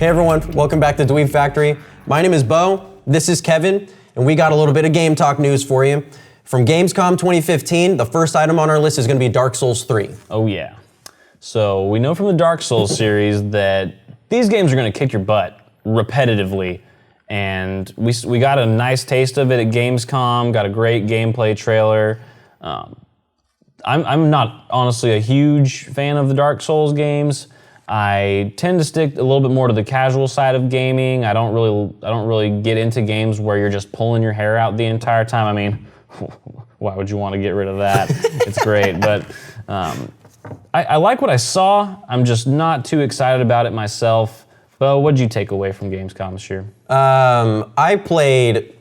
Hey everyone, welcome back to Dweeb Factory. My name is Bo, this is Kevin, and we got a little bit of GameTalk news for you. From Gamescom 2015, the first item on our list is going to be Dark Souls 3. Oh yeah. So we know from the Dark Souls series that these games are going to kick your butt repetitively. And we got a nice taste of it at Gamescom, got a great gameplay trailer. I'm not honestly a huge fan of the Dark Souls games. I tend to stick a little bit more to the casual side of gaming. I don't really get into games where you're just pulling your hair out the entire time. I mean, why would you want to get rid of that? It's great, but I like what I saw. I'm just not too excited about it myself. Bo, what did you take away from Gamescom this year? I played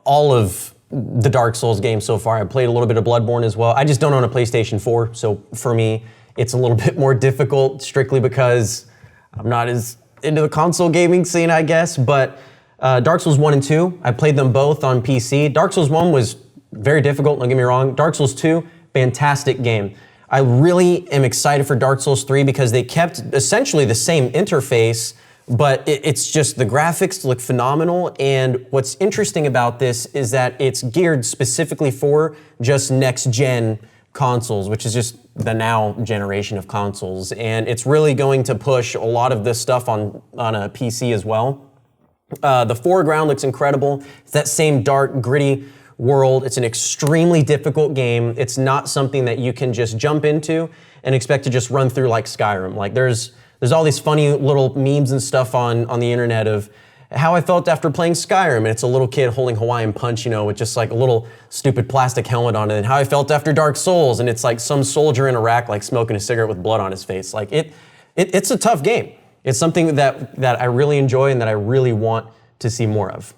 all of the Dark Souls games so far. I played a little bit of Bloodborne as well. I just don't own a PlayStation 4, so for me, it's a little bit more difficult strictly because I'm not as into the console gaming scene, I guess, but Dark Souls 1 and 2, I played them both on PC. Dark Souls 1 was very difficult, don't get me wrong. Dark Souls 2, fantastic game. I really am excited for Dark Souls 3 because they kept essentially the same interface, but it's just the graphics look phenomenal, and what's interesting about this is that it's geared specifically for just next-gen consoles, which is just the now generation of consoles, and it's really going to push a lot of this stuff on a PC as well. The foreground looks incredible. It's that same dark, gritty world. It's an extremely difficult game. It's not something that you can just jump into and expect to just run through like Skyrim. Like there's all these funny little memes and stuff on the internet of how I felt after playing Skyrim, and it's a little kid holding Hawaiian Punch, with just like a little stupid plastic helmet on it, and how I felt after Dark Souls, and it's like some soldier in Iraq like smoking a cigarette with blood on his face. Like it's a tough game. It's something that I really enjoy and that I really want to see more of.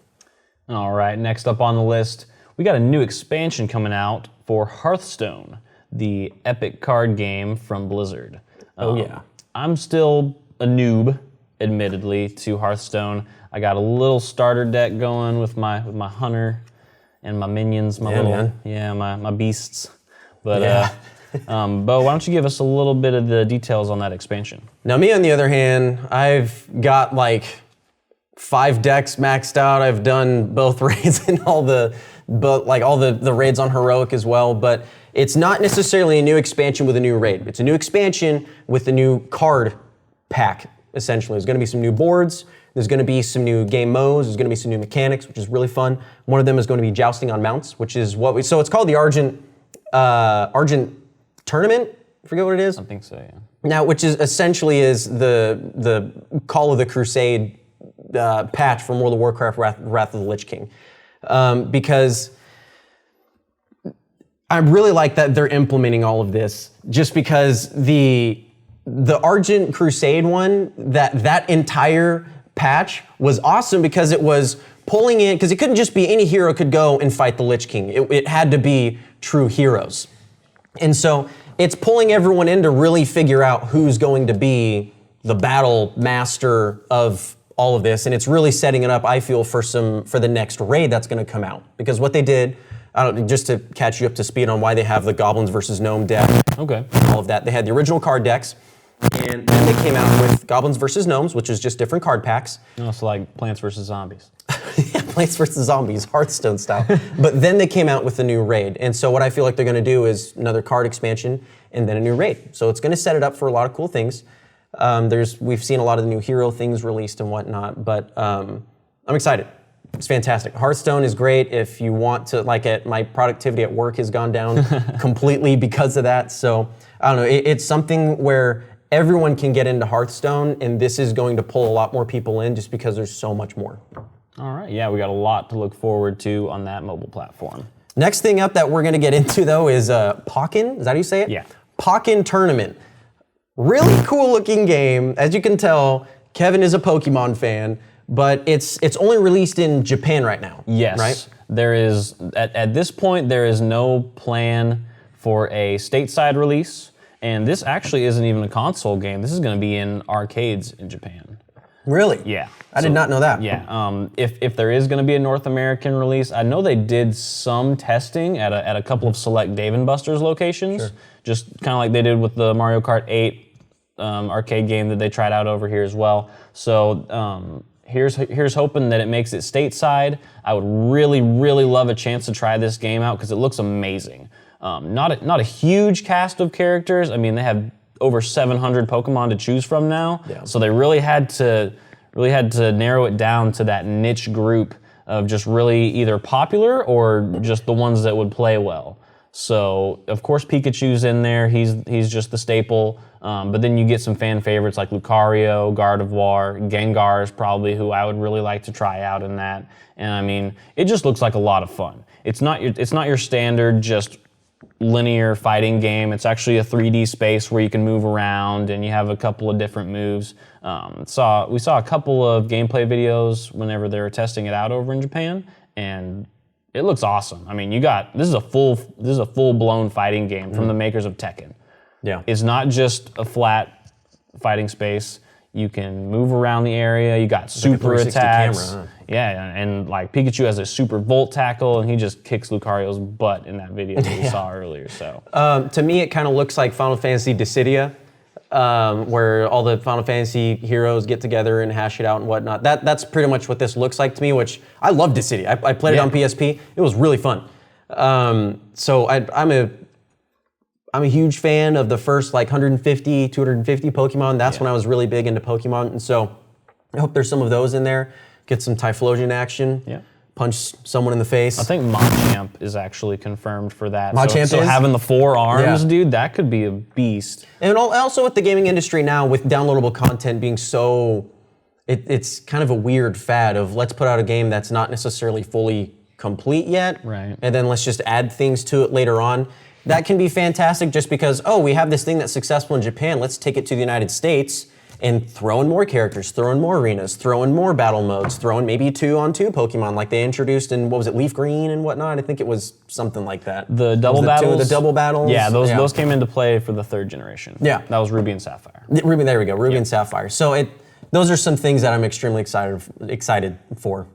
All right, next up on the list, we got a new expansion coming out for Hearthstone, the epic card game from Blizzard. Oh yeah. I'm still a noob, admittedly, to Hearthstone. I got a little starter deck going with my hunter and my minions, my beasts. But Bo, why don't you give us a little bit of the details on that expansion? Now me on the other hand, I've got like 5 decks maxed out. I've done both raids and all the raids on Heroic as well, but it's not necessarily a new expansion with a new raid. It's a new expansion with a new card pack, essentially. There's gonna be some new boards, there's gonna be some new game modes, there's gonna be some new mechanics, which is really fun. One of them is gonna be jousting on mounts, which is so it's called the Argent Tournament, I forget what it is. I think so, yeah. Now, which is essentially the Call of the Crusade patch from World of Warcraft Wrath of the Lich King. Because I really like that they're implementing all of this, just because the Argent Crusade one, that entire patch was awesome because it was pulling in, because it couldn't just be any hero could go and fight the Lich King. It had to be true heroes. And so it's pulling everyone in to really figure out who's going to be the battle master of all of this, and it's really setting it up, I feel, for the next raid that's going to come out. Because what they did, just to catch you up to speed on why they have the Goblins versus Gnome deck, okay, all of that. They had the original card decks, and then they came out with Goblins versus Gnomes, which is just different card packs. No, it's like Plants versus Zombies. Yeah, Plants versus Zombies, Hearthstone style. But then they came out with the new raid, and so what I feel like they're going to do is another card expansion and then a new raid. So it's going to set it up for a lot of cool things. We've seen a lot of the new hero things released and whatnot, but I'm excited. It's fantastic. Hearthstone is great if you want to, my productivity at work has gone down completely because of that. So I don't know, it's something where everyone can get into Hearthstone, and this is going to pull a lot more people in just because there's so much more. All right, yeah, we got a lot to look forward to on that mobile platform. Next thing up that we're gonna get into though is Pokken, is that how you say it? Yeah. Pokken Tournament. Really cool looking game. As you can tell, Kevin is a Pokemon fan, but it's only released in Japan right now. Yes. Right? There is, at this point, there is no plan for a stateside release, and this actually isn't even a console game. This is going to be in arcades in Japan. Really? Yeah. I did not know that. Yeah. If there is going to be a North American release, I know they did some testing at a couple of select Dave & Buster's locations, just kind of like they did with the Mario Kart 8 arcade game that they tried out over here as well. So here's hoping that it makes it stateside. I would really, really love a chance to try this game out because it looks amazing. Not a huge cast of characters. I mean, they have over 700 Pokemon to choose from now. Yeah. So they really had to narrow it down to that niche group of just really either popular or just the ones that would play well. So of course Pikachu's in there. He's just the staple. But then you get some fan favorites like Lucario, Gardevoir, Gengar is probably who I would really like to try out in that. And I mean, it just looks like a lot of fun. It's not your standard just linear fighting game. It's actually a 3D space where you can move around and you have a couple of different moves. We saw a couple of gameplay videos whenever they were testing it out over in Japan, and it looks awesome. I mean, this is a full-blown fighting game from the makers of Tekken. Yeah. It's not just a flat fighting space. You can move around the area. You got super like a 360 attacks. camera, huh? Yeah, and like Pikachu has a super volt tackle, and he just kicks Lucario's butt in that video that we saw earlier. So to me, it kind of looks like Final Fantasy Dissidia, where all the Final Fantasy heroes get together and hash it out and whatnot. That's pretty much what this looks like to me, which I love Dissidia. I played it on PSP. It was really fun. So I'm a huge fan of the first like 150, 250 Pokemon. That's when I was really big into Pokemon. And so I hope there's some of those in there. Get some Typhlosion action. Yeah. Punch someone in the face. I think Machamp is actually confirmed for that. Machamp so is? having the 4 arms, Yeah. dude, that could be a beast. And also with the gaming industry now, with downloadable content being so, it's kind of a weird fad of let's put out a game that's not necessarily fully complete yet. Right. And then let's just add things to it later on. That can be fantastic just because, we have this thing that's successful in Japan, let's take it to the United States and throw in more characters, throw in more arenas, throw in more battle modes, throw in maybe 2-on-2 Pokemon like they introduced in, what was it, Leaf Green and whatnot? I think it was something like that. The double battles? The double battles? Yeah, those came into play for the 3rd generation. Yeah. That was Ruby and Sapphire. Ruby, there we go, Ruby and Sapphire. So those are some things that I'm extremely excited for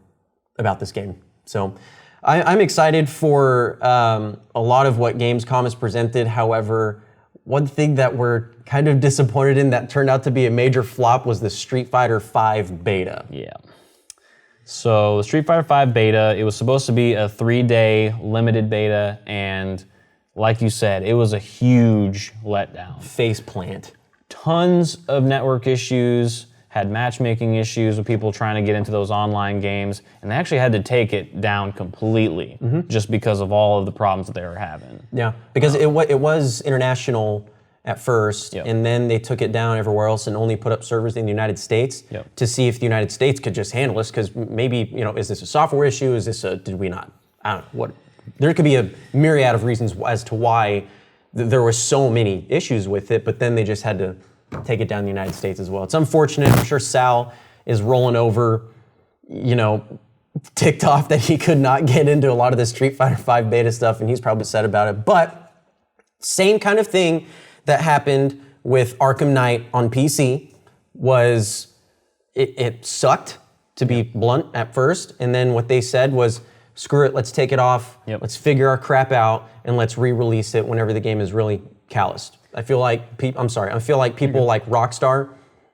about this game. So I'm excited for a lot of what Gamescom has presented. However, one thing that we're kind of disappointed in that turned out to be a major flop was the Street Fighter V beta. Yeah. So the Street Fighter V beta, it was supposed to be a 3-day limited beta, and like you said, it was a huge letdown. Faceplant. Tons of network issues, had matchmaking issues with people trying to get into those online games, and they actually had to take it down completely just because of all of the problems that they were having. Yeah, because it was international at first, Yep. and then they took it down everywhere else and only put up servers in the United States Yep. to see if the United States could just handle this, because maybe, is this a software issue? Is this did we not? I don't know. What? There could be a myriad of reasons as to why there were so many issues with it, but then they just had to take it down in the United States as well. It's unfortunate. I'm sure Sal is rolling over, ticked off that he could not get into a lot of the Street Fighter V beta stuff, and he's probably sad about it. But same kind of thing that happened with Arkham Knight on PC was it sucked, to be blunt, at first, and then what they said was, screw it, let's take it off, let's figure our crap out, and let's re-release it whenever the game is really calloused. I feel like people like Rockstar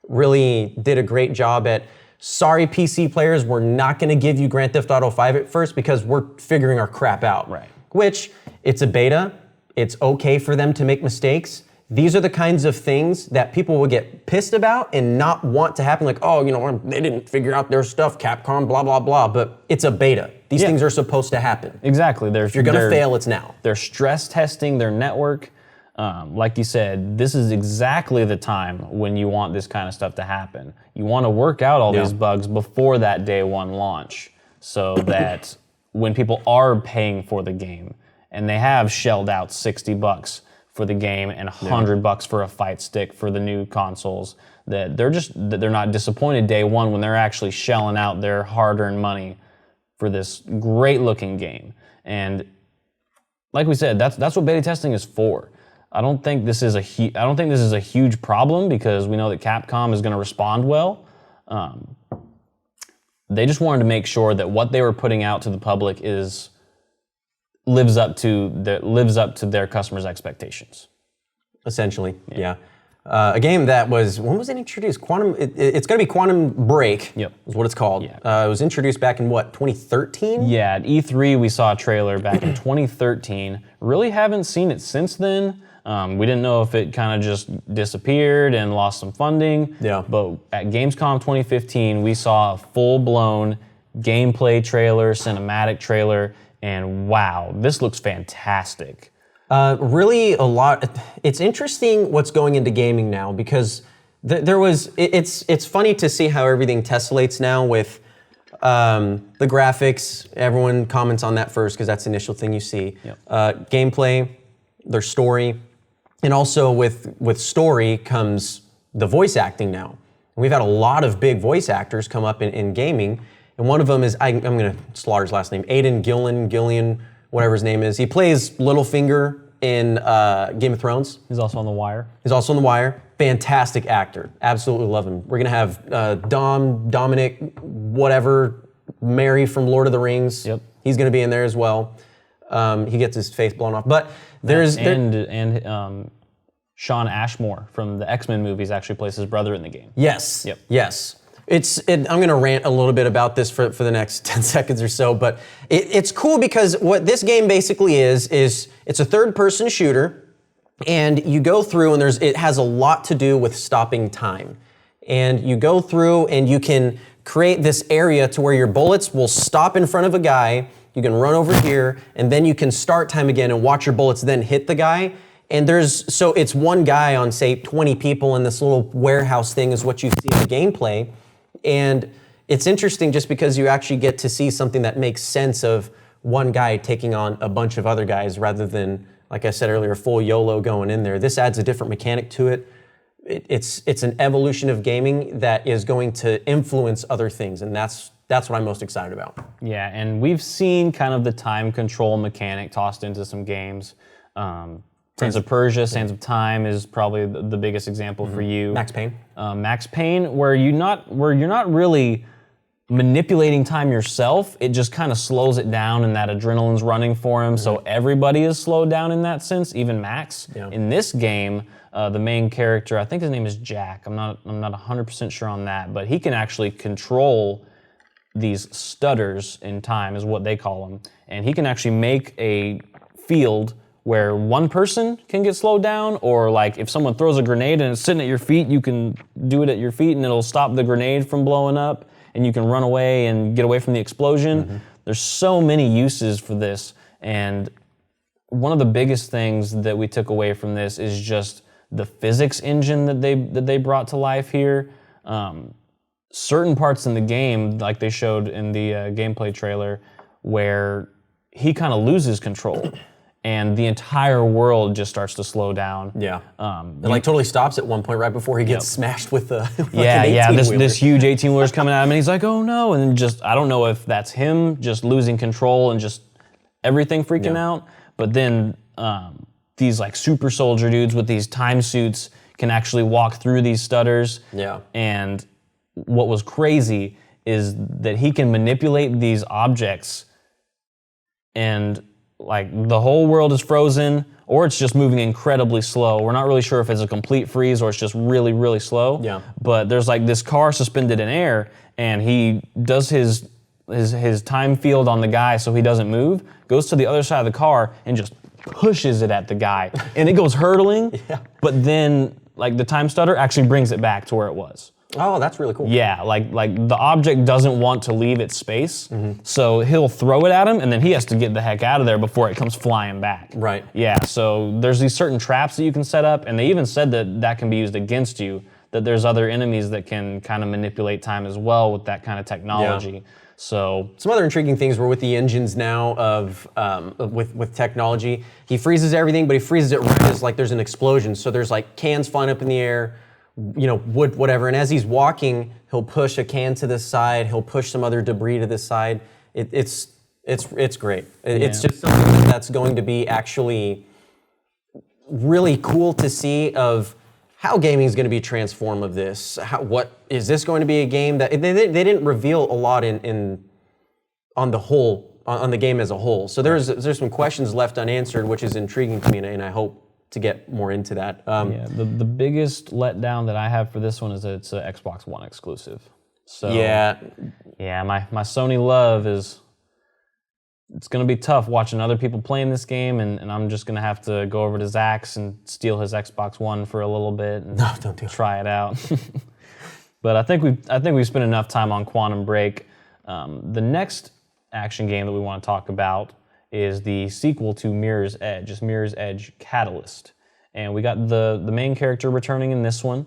really did a great job at, sorry PC players, we're not gonna give you Grand Theft Auto 5 at first because we're figuring our crap out. Right. Which, it's a beta, it's okay for them to make mistakes. These are the kinds of things that people will get pissed about and not want to happen, like, they didn't figure out their stuff, Capcom, blah, blah, blah, but it's a beta. These things are supposed to happen. Exactly. If you're gonna fail, it's now. They're stress testing their network. Like you said, this is exactly the time when you want this kind of stuff to happen. You want to work out all these bugs before that day one launch, so that when people are paying for the game and they have shelled out $60 for the game and $100 for a fight stick for the new consoles, that they're not disappointed day one when they're actually shelling out their hard-earned money for this great-looking game. And like we said, that's what beta testing is for. I don't think this is a huge problem because we know that Capcom is going to respond well. They just wanted to make sure that what they were putting out to the public lives up to their customers' expectations. Essentially, yeah. A game that was, when was it introduced? It's going to be Quantum Break. Yep. Is what it's called. Yeah. It was introduced back in what, 2013? Yeah, at E3 we saw a trailer back in 2013. Really haven't seen it since then. We didn't know if it kind of just disappeared and lost some funding. Yeah. But at Gamescom 2015, we saw a full-blown gameplay trailer, cinematic trailer, and wow, this looks fantastic. Really a lot. It's interesting what's going into gaming now because it's funny to see how everything tessellates now with the graphics. Everyone comments on that first because that's the initial thing you see. Yep. Gameplay, their story, and also with story comes the voice acting now. And we've had a lot of big voice actors come up in gaming, and one of them is, I'm going to slaughter his last name, Aidan Gillen, whatever his name is. He plays Littlefinger in Game of Thrones. He's also on The Wire. He's also on The Wire. Fantastic actor. Absolutely love him. We're going to have Dominic, whatever, Mary from Lord of the Rings. Yep. He's going to be in there as well. He gets his face blown off. But there's... Sean Ashmore from the X-Men movies actually plays his brother in the game. Yes. Yep. Yes. I'm going to rant a little bit about this for the next 10 seconds or so, but it's cool because what this game basically is it's a third-person shooter, and you go through and it has a lot to do with stopping time. And you go through and you can create this area to where your bullets will stop in front of a guy, you can run over here, and then you can start time again and watch your bullets then hit the guy. And so it's one guy on, say, 20 people in this little warehouse thing is what you see in the gameplay. And it's interesting just because you actually get to see something that makes sense of one guy taking on a bunch of other guys rather than, like I said earlier, full YOLO going in there. This adds a different mechanic to it. It's an evolution of gaming that is going to influence other things, and that's what I'm most excited about. Yeah, and we've seen kind of the time control mechanic tossed into some games. Sands of Persia, Sands of Time is probably the biggest example for you. Max Payne. Max Payne, where you're not really manipulating time yourself. It just kind of slows it down, and that adrenaline's running for him. So everybody is slowed down in that sense, even Max. Yeah. In this game, the main character, I think his name is Jack. I'm not 100% sure on that, but he can actually control these stutters in time, is what they call them, and he can actually make a field where one person can get slowed down, or like if someone throws a grenade and it's sitting at your feet, you can do it at your feet and it'll stop the grenade from blowing up and you can run away and get away from the explosion. There's so many uses for this, and one of the biggest things that we took away from this is just the physics engine that they brought to life here. Certain parts in the game, like they showed in the gameplay trailer, where he kind of loses control. And the entire world just starts to slow down. Yeah. It like totally stops at one point right before he gets smashed with the this huge 18-wheeler's coming at him, and he's like, oh no, and just, I don't know if that's him just losing control and just everything freaking out, but then these like super soldier dudes with these time suits can actually walk through these stutters. Yeah. And what was crazy is that he can manipulate these objects, and like the whole world is frozen, or it's just moving incredibly slow. We're not really sure if it's a complete freeze or it's just really, really slow. Yeah. But there's like this car suspended in air, and he does his time field on the guy so he doesn't move, goes to the other side of the car and just pushes it at the guy. And it goes hurtling, but then like the time stutter actually brings it back to where it was. Oh, that's really cool. Yeah, like the object doesn't want to leave its space, so he'll throw it at him, and then he has to get the heck out of there before it comes flying back. Right. Yeah, so there's these certain traps that you can set up, and they even said that can be used against you, that there's other enemies that can kind of manipulate time as well with that kind of technology. Yeah. So some other intriguing things were with the engines now of with technology. He freezes everything, but he freezes it right as like there's an explosion. So there's like cans flying up in the air, wood, whatever. And as he's walking, he'll push a can to this side. He'll push some other debris to this side. It's great. It's just something that's going to be actually really cool to see of how gaming is going to be transformed of this. What is this going to be a game that they didn't reveal a lot on the game as a whole. So there's some questions left unanswered, which is intriguing to me, and I hope to get more into that. Yeah, the biggest letdown that I have for this one is that it's an Xbox One exclusive. So yeah, my Sony love is, it's going to be tough watching other people playing this game, and I'm just going to have to go over to Zach's and steal his Xbox One for a little bit and don't do it. try it out. But I think we've spent enough time on Quantum Break. The next action game that we want to talk about is the sequel to Mirror's Edge. It's Mirror's Edge Catalyst. And we got the main character returning in this one,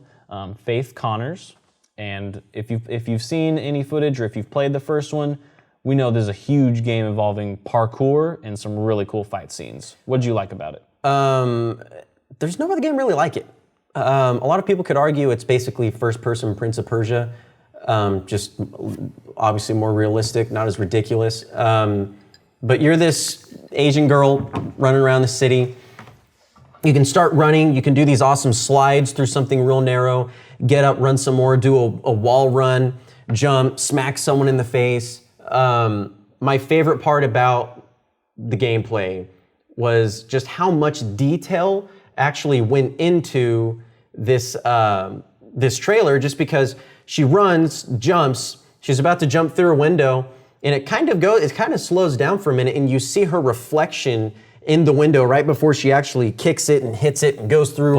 Faith Connors. And if you've seen any footage or if you've played the first one, we know there's a huge game involving parkour and some really cool fight scenes. What did you like about it? There's no other game really like it. A lot of people could argue it's basically first-person Prince of Persia, just obviously more realistic, not as ridiculous. But you're this Asian girl running around the city. You can start running, you can do these awesome slides through something real narrow, get up, run some more, do a wall run, jump, smack someone in the face. My favorite part about the gameplay was just how much detail actually went into this trailer, just because she runs, jumps, she's about to jump through a window, and it kind of slows down for a minute, and you see her reflection in the window right before she actually kicks it and hits it and goes through,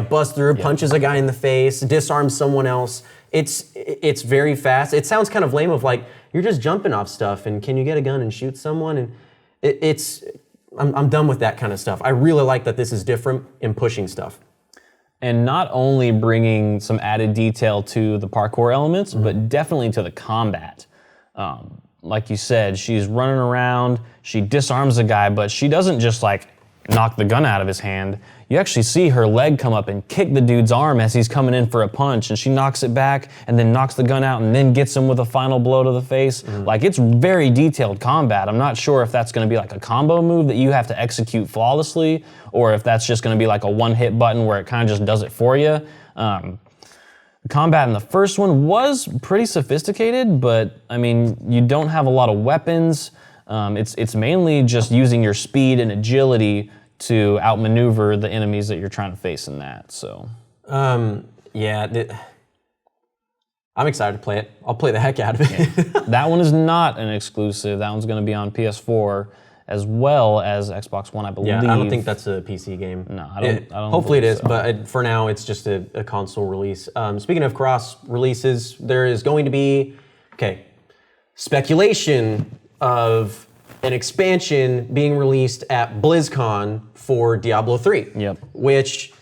busts through, punches a guy in the face, disarms someone else. It's very fast. It sounds kind of lame of like, you're just jumping off stuff and can you get a gun and shoot someone? And I'm done with that kind of stuff. I really like that this is different in pushing stuff. And not only bringing some added detail to the parkour elements, but definitely to the combat. Like you said, she's running around, she disarms a guy, but she doesn't just like knock the gun out of his hand. You actually see her leg come up and kick the dude's arm as he's coming in for a punch, and she knocks it back and then knocks the gun out and then gets him with a final blow to the face. Like, it's very detailed combat. I'm not sure if that's gonna be like a combo move that you have to execute flawlessly, or if that's just gonna be like a one-hit button where it kind of just does it for you. The combat in the first one was pretty sophisticated, but I mean, you don't have a lot of weapons. It's mainly just using your speed and agility to outmaneuver the enemies that you're trying to face in that. So, I'm excited to play it. I'll play the heck out of it. Yeah. That one is not an exclusive. That one's going to be on PS4 as well as Xbox One, I believe. Yeah, I don't think that's a PC game. No, I don't. Hopefully it is, but for now it's just a console release. Speaking of cross releases, there is going to be speculation of an expansion being released at BlizzCon for Diablo III. Yep. Which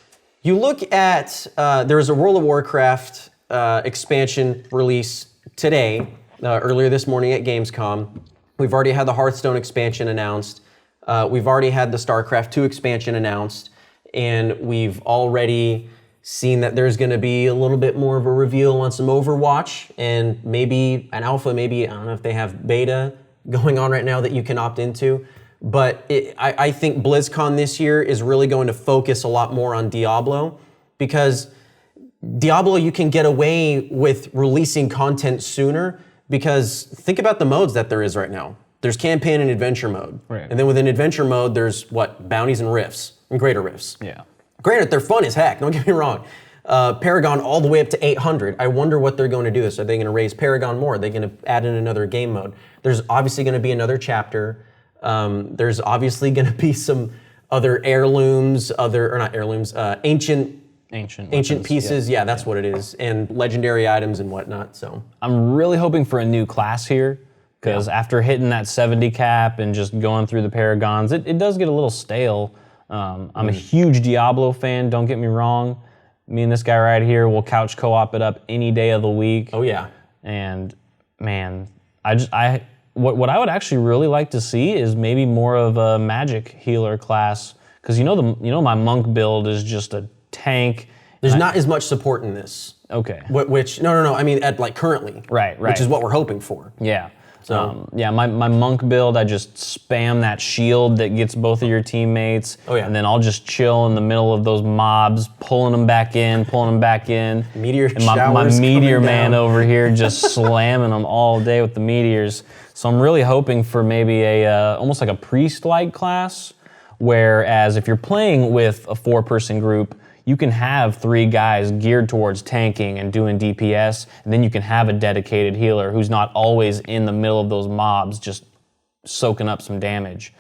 you look at, there was a World of Warcraft expansion release today, earlier this morning at Gamescom. We've already had the Hearthstone expansion announced. We've already had the StarCraft 2 expansion announced. And we've already seen that there's going to be a little bit more of a reveal on some Overwatch and maybe an alpha, maybe, I don't know if they have beta going on right now that you can opt into. But I think BlizzCon this year is really going to focus a lot more on Diablo, because Diablo, you can get away with releasing content sooner, because think about the modes that there is right now. There's campaign and adventure mode. Right. And then within adventure mode, there's bounties and rifts, and greater rifts. Yeah. Granted, they're fun as heck, don't get me wrong. Paragon all the way up to 800. I wonder what they're going to do this. Are they going to raise Paragon more? Are they going to add in another game mode? There's obviously going to be another chapter. There's obviously going to be some other heirlooms, ancient pieces. Yeah, that's what it is. And legendary items and whatnot, so. I'm really hoping for a new class here, because after hitting that 70 cap and just going through the Paragons, it does get a little stale. I'm a huge Diablo fan, don't get me wrong. Me and this guy right here will couch co-op it up any day of the week. Oh yeah. And man, what I would actually really like to see is maybe more of a magic healer class, because my monk build is just a tank. There's not as much support in this. Okay. No. I mean, currently. Right. Which is what we're hoping for. Yeah. So my monk build, I just spam that shield that gets both of your teammates. Oh yeah. And then I'll just chill in the middle of those mobs, pulling them back in. Meteor and my showers meteor coming man down. over here just slamming them all day with the meteors. So I'm really hoping for maybe a almost like a priest-like class, Whereas if you're playing with a 4-person group, you can have 3 guys geared towards tanking and doing DPS, and then you can have a dedicated healer who's not always in the middle of those mobs just soaking up some damage.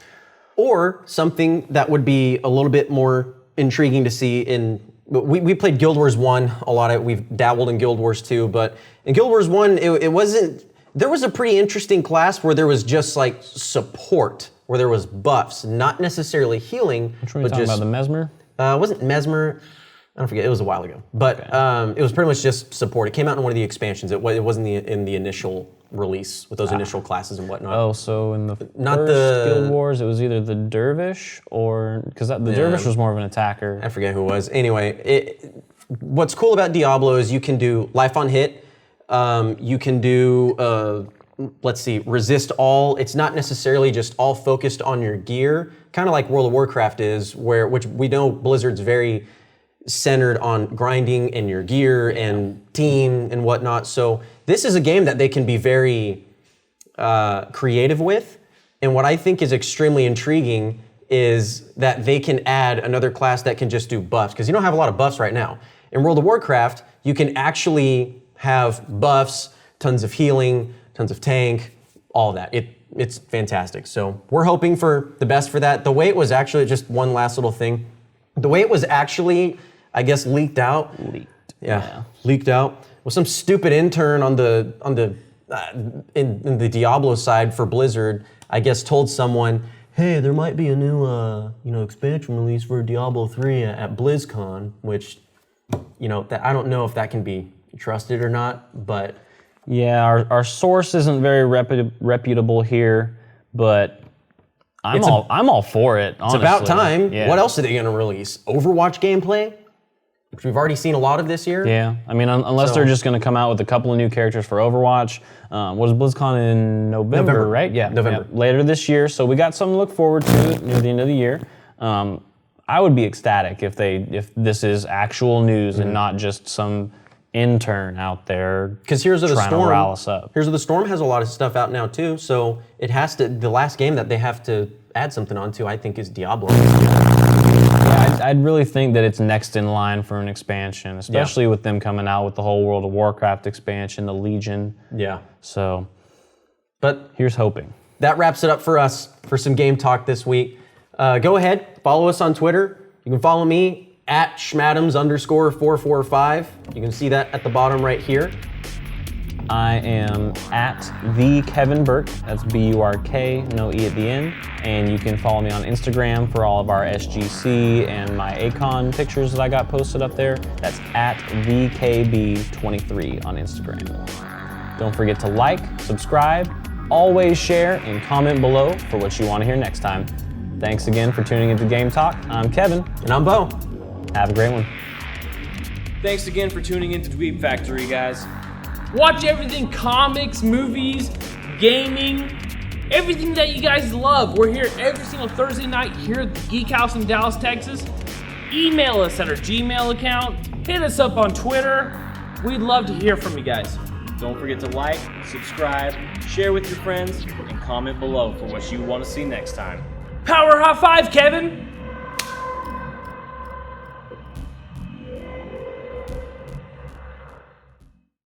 Or something that would be a little bit more intriguing to see in, we played Guild Wars 1 a lot. We've dabbled in Guild Wars 2, but in Guild Wars 1, it wasn't, there was a pretty interesting class where there was just like support, where there was buffs, not necessarily healing. Which one are you talking about, the Mesmer? It wasn't Mesmer, I don't forget, it was a while ago. But okay. It was pretty much just support. It came out in one of the expansions. It wasn't in the initial release with those initial classes and whatnot. Oh, so in the first Guild Wars, it was either the Dervish or, because the Dervish was more of an attacker. I forget who it was. Anyway, what's cool about Diablo is you can do life on hit. You can do, let's see, resist all. It's not necessarily just all focused on your gear, kind of like World of Warcraft is, which we know Blizzard's very centered on grinding and your gear and team and whatnot. So this is a game that they can be very creative with. And what I think is extremely intriguing is that they can add another class that can just do buffs, because you don't have a lot of buffs right now. In World of Warcraft, you can actually have buffs, tons of healing, tons of tank, all of that. It's fantastic. So we're hoping for the best for that. The way it was actually, just one last little thing, the way it was actually, I guess, leaked out. Leaked out. Was some stupid intern in the Diablo side for Blizzard, I guess, told someone, hey, there might be a new expansion release for Diablo 3 at BlizzCon, which, that I don't know if that can be trusted or not, but yeah, our source isn't very reputable here, but I'm all for it, honestly. It's about time. Yeah. What else are they going to release? Overwatch gameplay? Which we've already seen a lot of this year. Yeah, I mean, unless they're just going to come out with a couple of new characters for Overwatch. What is BlizzCon in November, right? Yeah, November. Yeah, later this year. So we got something to look forward to near the end of the year. I would be ecstatic if this is actual news and not just some intern out there. Because Heroes of the Storm, trying to rile us up. Heroes of the Storm has a lot of stuff out now too. So it has to. The last game that they have to add something onto, I think, is Diablo. Yeah, I'd really think that it's next in line for an expansion, especially with them coming out with the whole World of Warcraft expansion, the Legion. Yeah. So, but here's hoping. That wraps it up for us for some game talk this week. Go ahead, follow us on Twitter. You can follow me at schmadams_445. You can see that at the bottom right here. I am at the Kevin Burke. That's B-U-R-K, no E at the end. And you can follow me on Instagram for all of our SGC and my Acon pictures that I got posted up there. That's at VKB23 on Instagram. Don't forget to like, subscribe, always share, and comment below for what you want to hear next time. Thanks again for tuning into Game Talk. I'm Kevin. And I'm Bo. Have a great one. Thanks again for tuning into Dweeb Factory, guys. Watch everything, comics, movies, gaming, everything that you guys love. We're here every single Thursday night here at the Geek House in Dallas, Texas. Email us at our Gmail account. Hit us up on Twitter. We'd love to hear from you guys. Don't forget to like, subscribe, share with your friends, and comment below for what you want to see next time. Power high five, Kevin!